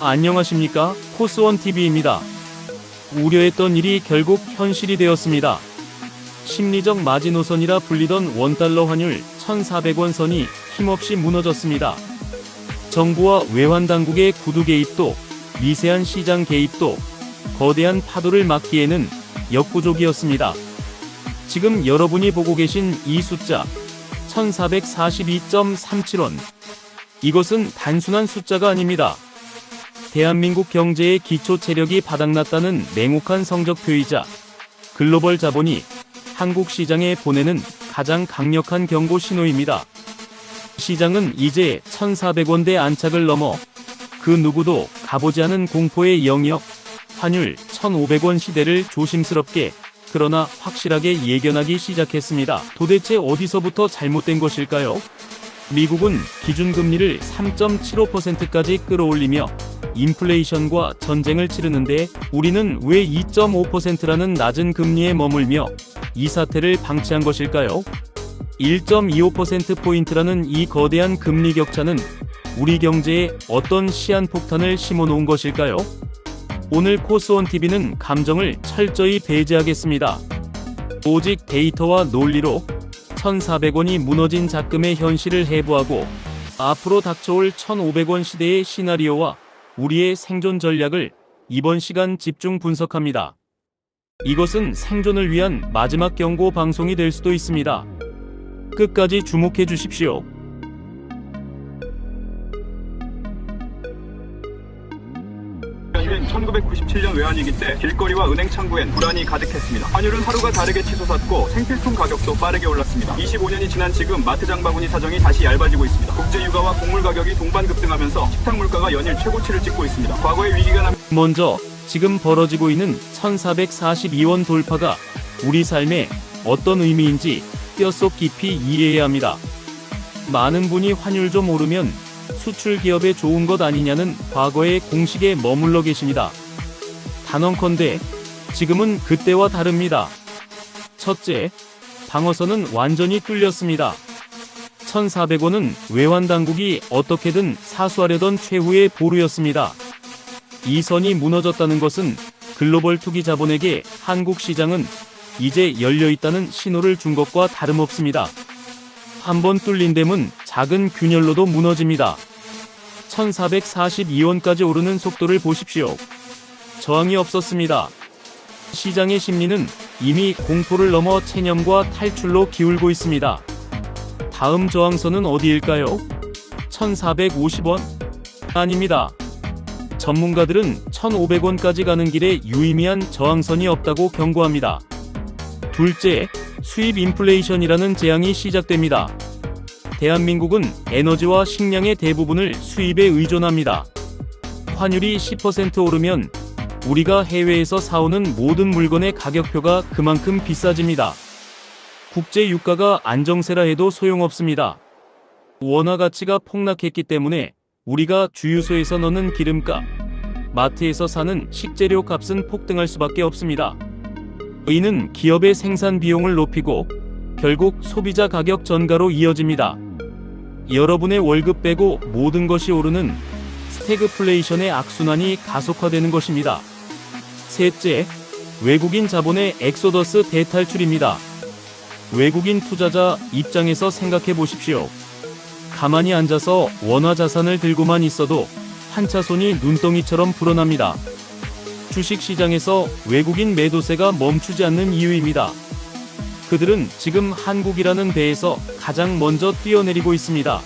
안녕하십니까? 코스원TV입니다. 우려했던 일이 결국 현실이 되었습니다. 심리적 마지노선이라 불리던 원달러 환율 1,400원 선이 힘없이 무너졌습니다. 정부와 외환당국의 구두 개입도, 미세한 시장 개입도 거대한 파도를 막기에는 역부족이었습니다. 지금 여러분이 보고 계신 이 숫자 1,442.37원, 이것은 단순한 숫자가 아닙니다. 대한민국 경제의 기초 체력이 바닥났다는 냉혹한 성적표이자 글로벌 자본이 한국 시장에 보내는 가장 강력한 경고 신호입니다. 시장은 이제 1,400원대 안착을 넘어 그 누구도 가보지 않은 공포의 영역, 환율 1,500원 시대를 조심스럽게 그러나 확실하게 예견하기 시작했습니다. 도대체 어디서부터 잘못된 것일까요? 미국은 기준금리를 3.75%까지 끌어올리며 인플레이션과 전쟁을 치르는데 우리는 왜 2.5%라는 낮은 금리에 머물며 이 사태를 방치한 것일까요? 1.25%포인트라는 이 거대한 금리 격차는 우리 경제에 어떤 시한폭탄을 심어놓은 것일까요? 오늘 코스원TV는 감정을 철저히 배제하겠습니다. 오직 데이터와 논리로 1,400원이 무너진 작금의 현실을 해부하고 앞으로 닥쳐올 1,500원 시대의 시나리오와 우리의 생존 전략을 이번 시간 집중 분석합니다. 이것은 생존을 위한 마지막 경고 방송이 될 수도 있습니다. 끝까지 주목해 주십시오. 인 1997년 외환위기 때 길거리와 은행 창구엔 불안이 가득했습니다. 환율은 하루가 다르게 치솟았고 생필품 가격도 빠르게 올랐습니다. 25년이 지난 지금 마트 장바구니 사정이 다시 얇아지고 있습니다. 국제 유가와 곡물 가격이 동반 급등하면서 식탁 물가가 연일 최고치를 찍고 있습니다. 과거의 위기가 먼저 지금 벌어지고 있는 1,442원 돌파가 우리 삶에 어떤 의미인지 뼛속 깊이 이해해야 합니다. 많은 분이 환율 좀 오르면 수출 기업에 좋은 것 아니냐는 과거의 공식에 머물러 계십니다. 단언컨대 지금은 그때와 다릅니다. 첫째, 방어선은 완전히 뚫렸습니다. 1,400원은 외환당국이 어떻게든 사수하려던 최후의 보루였습니다. 이 선이 무너졌다는 것은 글로벌 투기 자본에게 한국 시장은 이제 열려있다는 신호를 준 것과 다름없습니다. 한번 뚫린 댐은 작은 균열로도 무너집니다. 1,442원까지 오르는 속도를 보십시오. 저항이 없었습니다. 시장의 심리는 이미 공포를 넘어 체념과 탈출로 기울고 있습니다. 다음 저항선은 어디일까요? 1,450원? 아닙니다. 전문가들은 1,500원까지 가는 길에 유의미한 저항선이 없다고 경고합니다. 둘째, 수입 인플레이션이라는 재앙이 시작됩니다. 대한민국은 에너지와 식량의 대부분을 수입에 의존합니다. 환율이 10% 오르면 우리가 해외에서 사오는 모든 물건의 가격표가 그만큼 비싸집니다. 국제 유가가 안정세라 해도 소용없습니다. 원화 가치가 폭락했기 때문에 우리가 주유소에서 넣는 기름값, 마트에서 사는 식재료 값은 폭등할 수밖에 없습니다. 이는 기업의 생산 비용을 높이고 결국 소비자 가격 전가로 이어집니다. 여러분의 월급 빼고 모든 것이 오르는 스태그플레이션의 악순환이 가속화되는 것입니다. 셋째, 외국인 자본의 엑소더스 대탈출입니다. 외국인 투자자 입장에서 생각해 보십시오. 가만히 앉아서 원화 자산을 들고만 있어도 한차손이 눈덩이처럼 불어납니다. 주식시장에서 외국인 매도세가 멈추지 않는 이유입니다. 그들은 지금 한국이라는 배에서 가장 먼저 뛰어내리고 있습니다.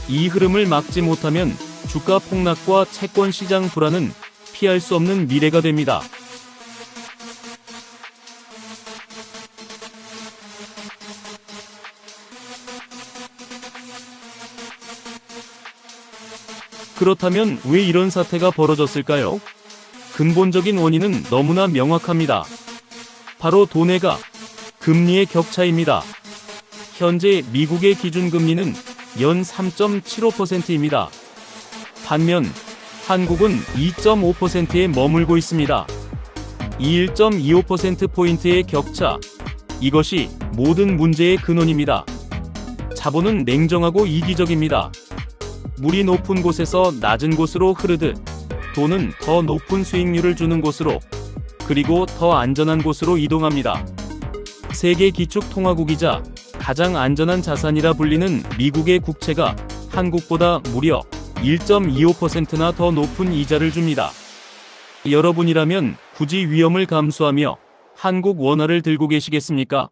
이 흐름을 막지 못하면 주가 폭락과 채권시장 불안은 피할 수 없는 미래가 됩니다. 그렇다면 왜 이런 사태가 벌어졌을까요? 근본적인 원인은 너무나 명확합니다. 바로 돈의가 금리의 격차입니다. 현재 미국의 기준금리는 연 3.75%입니다. 반면 한국은 2.5%에 머물고 있습니다. 이 1.25%포인트의 격차, 이것이 모든 문제의 근원입니다. 자본은 냉정하고 이기적입니다. 물이 높은 곳에서 낮은 곳으로 흐르듯 돈은 더 높은 수익률을 주는 곳으로, 그리고 더 안전한 곳으로 이동합니다. 세계 기축통화국이자 가장 안전한 자산이라 불리는 미국의 국채가 한국보다 무려 1.25%나 더 높은 이자를 줍니다. 여러분이라면 굳이 위험을 감수하며 한국 원화를 들고 계시겠습니까?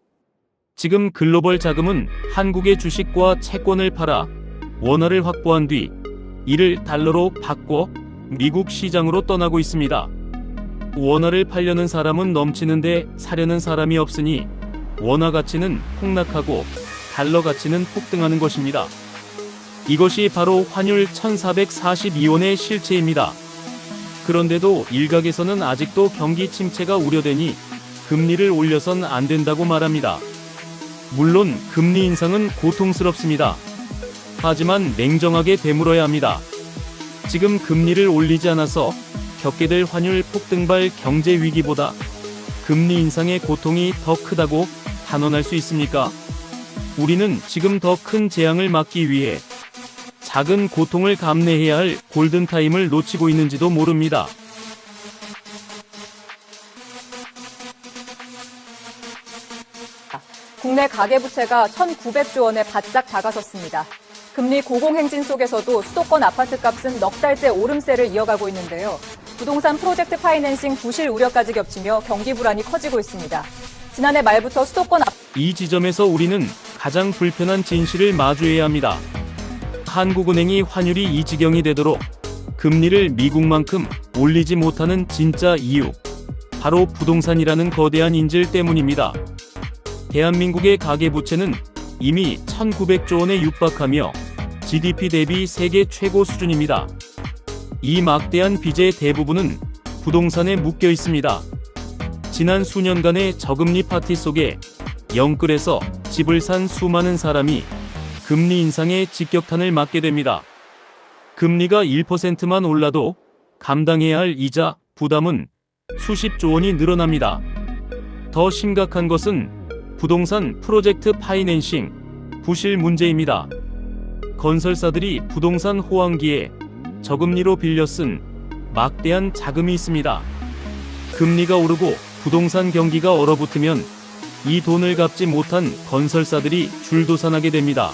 지금 글로벌 자금은 한국의 주식과 채권을 팔아 원화를 확보한 뒤 이를 달러로 바꿔 미국 시장으로 떠나고 있습니다. 원화를 팔려는 사람은 넘치는데 사려는 사람이 없으니 원화 가치는 폭락하고 달러 가치는 폭등하는 것입니다. 이것이 바로 환율 1442원의 실체입니다. 그런데도 일각에서는 아직도 경기 침체가 우려되니 금리를 올려선 안 된다고 말합니다. 물론 금리 인상은 고통스럽습니다. 하지만 냉정하게 되물어야 합니다. 지금 금리를 올리지 않아서 겪게 될 환율 폭등발 경제 위기보다 금리 인상의 고통이 더 크다고 단언할 수 있습니까? 우리는 지금 더 큰 재앙을 막기 위해 작은 고통을 감내해야 할 골든타임을 놓치고 있는지도 모릅니다. 국내 가계부채가 1,900조 원에 바짝 다가섰습니다. 금리 고공행진 속에서도 수도권 아파트값은 넉 달째 오름세를 이어가고 있는데요. 부동산 프로젝트 파이낸싱 부실 우려까지 겹치며 경기 불안이 커지고 있습니다. 지난해 말부터 이 지점에서 우리는 가장 불편한 진실을 마주해야 합니다. 한국은행이 환율이 이 지경이 되도록 금리를 미국만큼 올리지 못하는 진짜 이유, 바로 부동산이라는 거대한 인질 때문입니다. 대한민국의 가계부채는 이미 1,900조 원에 육박하며 GDP 대비 세계 최고 수준입니다. 이 막대한 빚의 대부분은 부동산에 묶여 있습니다. 지난 수년간의 저금리 파티 속에 영끌에서 집을 산 수많은 사람이 금리 인상의 직격탄을 맞게 됩니다. 금리가 1%만 올라도 감당해야 할 이자 부담은 수십조 원이 늘어납니다. 더 심각한 것은 부동산 프로젝트 파이낸싱 부실 문제입니다. 건설사들이 부동산 호황기에 저금리로 빌려 쓴 막대한 자금이 있습니다. 금리가 오르고 부동산 경기가 얼어붙으면 이 돈을 갚지 못한 건설사들이 줄도산하게 됩니다.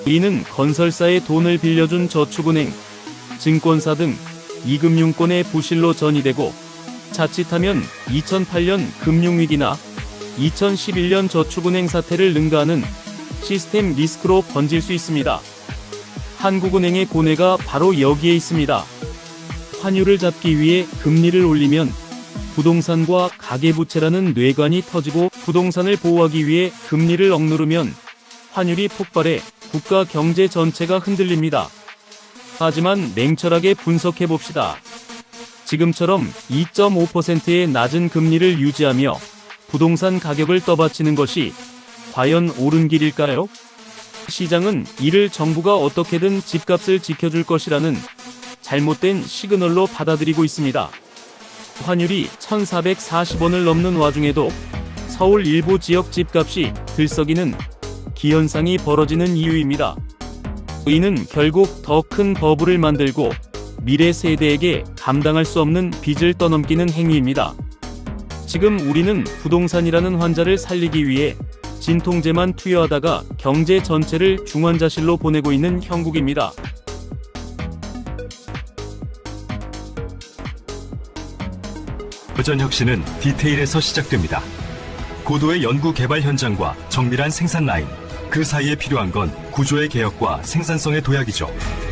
이는 건설사의 돈을 빌려준 저축은행, 증권사 등 이금융권의 부실로 전이되고 자칫하면 2008년 금융위기나 2011년 저축은행 사태를 능가하는 시스템 리스크로 번질 수 있습니다. 한국은행의 고뇌가 바로 여기에 있습니다. 환율을 잡기 위해 금리를 올리면 부동산과 가계부채라는 뇌관이 터지고 부동산을 보호하기 위해 금리를 억누르면 환율이 폭발해 국가 경제 전체가 흔들립니다. 하지만 냉철하게 분석해봅시다. 지금처럼 2.5%의 낮은 금리를 유지하며 부동산 가격을 떠받치는 것이 과연 옳은 길일까요? 시장은 이를 정부가 어떻게든 집값을 지켜줄 것이라는 잘못된 시그널로 받아들이고 있습니다. 환율이 1,440원을 넘는 와중에도 서울 일부 지역 집값이 들썩이는 기현상이 벌어지는 이유입니다. 이는 결국 더 큰 버블을 만들고 미래 세대에게 감당할 수 없는 빚을 떠넘기는 행위입니다. 지금 우리는 부동산이라는 환자를 살리기 위해 진통제만 투여하다가 경제 전체를 중환자실로 보내고 있는 형국입니다. 버전 혁신은 디테일에서 시작됩니다. 고도의 연구 개발 현장과 정밀한 생산 라인, 그 사이에 필요한 건 구조의 개혁과 생산성의 도약이죠.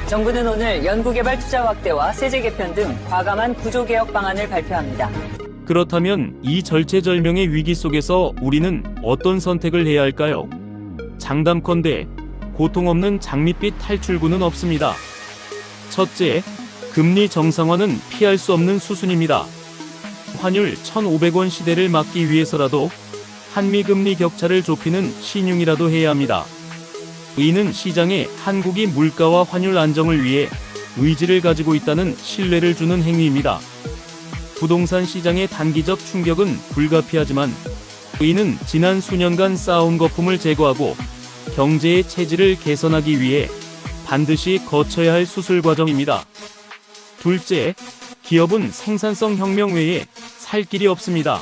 정부는 오늘 연구개발 투자 확대와 세제 개편 등 과감한 구조개혁 방안을 발표합니다. 그렇다면 이 절체절명의 위기 속에서 우리는 어떤 선택을 해야 할까요? 장담컨대 고통 없는 장밋빛 탈출구는 없습니다. 첫째, 금리 정상화는 피할 수 없는 수순입니다. 환율 1,500원 시대를 막기 위해서라도 한미 금리 격차를 좁히는 신용이라도 해야 합니다. 이는 시장에 한국이 물가와 환율 안정을 위해 의지를 가지고 있다는 신뢰를 주는 행위입니다. 부동산 시장의 단기적 충격은 불가피하지만 이는 지난 수년간 쌓아온 거품을 제거하고 경제의 체질을 개선하기 위해 반드시 거쳐야 할 수술 과정입니다. 둘째, 기업은 생산성 혁명 외에 살 길이 없습니다.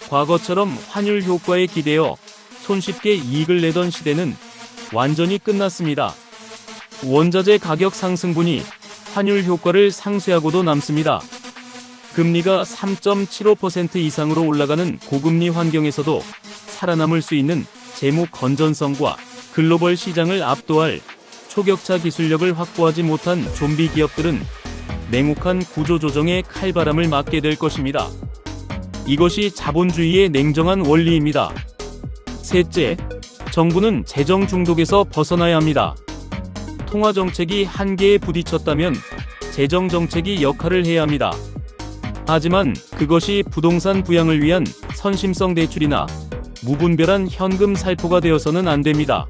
과거처럼 환율 효과에 기대어 손쉽게 이익을 내던 시대는 완전히 끝났습니다. 원자재 가격 상승분이 환율 효과를 상쇄하고도 남습니다. 금리가 3.75% 이상으로 올라가는 고금리 환경에서도 살아남을 수 있는 재무 건전성과 글로벌 시장을 압도할 초격차 기술력을 확보하지 못한 좀비 기업들은 냉혹한 구조조정의 칼바람을 맞게 될 것입니다. 이것이 자본주의의 냉정한 원리입니다. 셋째, 정부는 재정 중독에서 벗어나야 합니다. 통화정책이 한계에 부딪혔다면 재정정책이 역할을 해야 합니다. 하지만 그것이 부동산 부양을 위한 선심성 대출이나 무분별한 현금 살포가 되어서는 안 됩니다.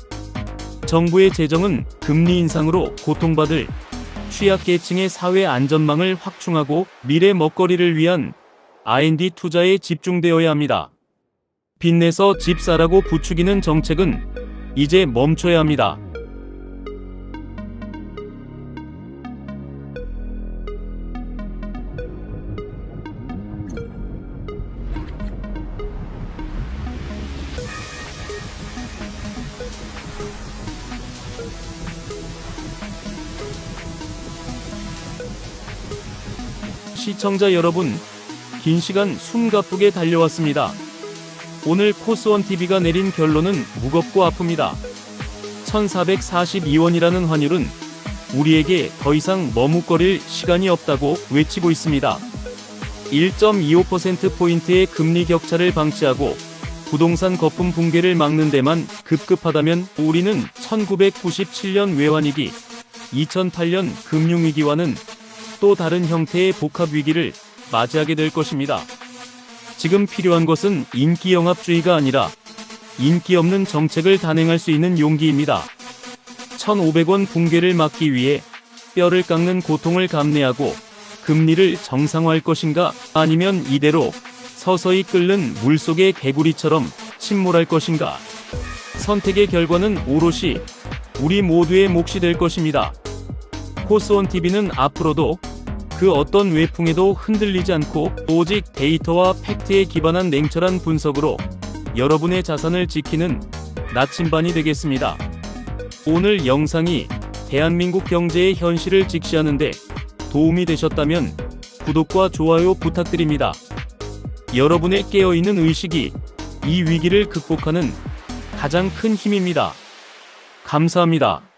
정부의 재정은 금리 인상으로 고통받을 취약계층의 사회 안전망을 확충하고 미래 먹거리를 위한 R&D 투자에 집중되어야 합니다. 빚내서 집 사라고 부추기는 정책은 이제 멈춰야 합니다. 시청자 여러분, 긴 시간 숨가쁘게 달려왔습니다. 오늘 코스원TV가 내린 결론은 무겁고 아픕니다. 1442원이라는 환율은 우리에게 더 이상 머뭇거릴 시간이 없다고 외치고 있습니다. 1.25%포인트의 금리 격차를 방치하고 부동산 거품 붕괴를 막는 데만 급급하다면 우리는 1997년 외환위기, 2008년 금융위기와는 또 다른 형태의 복합위기를 맞이하게 될 것입니다. 지금 필요한 것은 인기영합주의가 아니라 인기 없는 정책을 단행할 수 있는 용기입니다. 1,500원 붕괴를 막기 위해 뼈를 깎는 고통을 감내하고 금리를 정상화할 것인가, 아니면 이대로 서서히 끓는 물속의 개구리처럼 침몰할 것인가. 선택의 결과는 오롯이 우리 모두의 몫이 될 것입니다. 코스원TV는 앞으로도 그 어떤 외풍에도 흔들리지 않고 오직 데이터와 팩트에 기반한 냉철한 분석으로 여러분의 자산을 지키는 나침반이 되겠습니다. 오늘 영상이 대한민국 경제의 현실을 직시하는데 도움이 되셨다면 구독과 좋아요 부탁드립니다. 여러분의 깨어있는 의식이 이 위기를 극복하는 가장 큰 힘입니다. 감사합니다.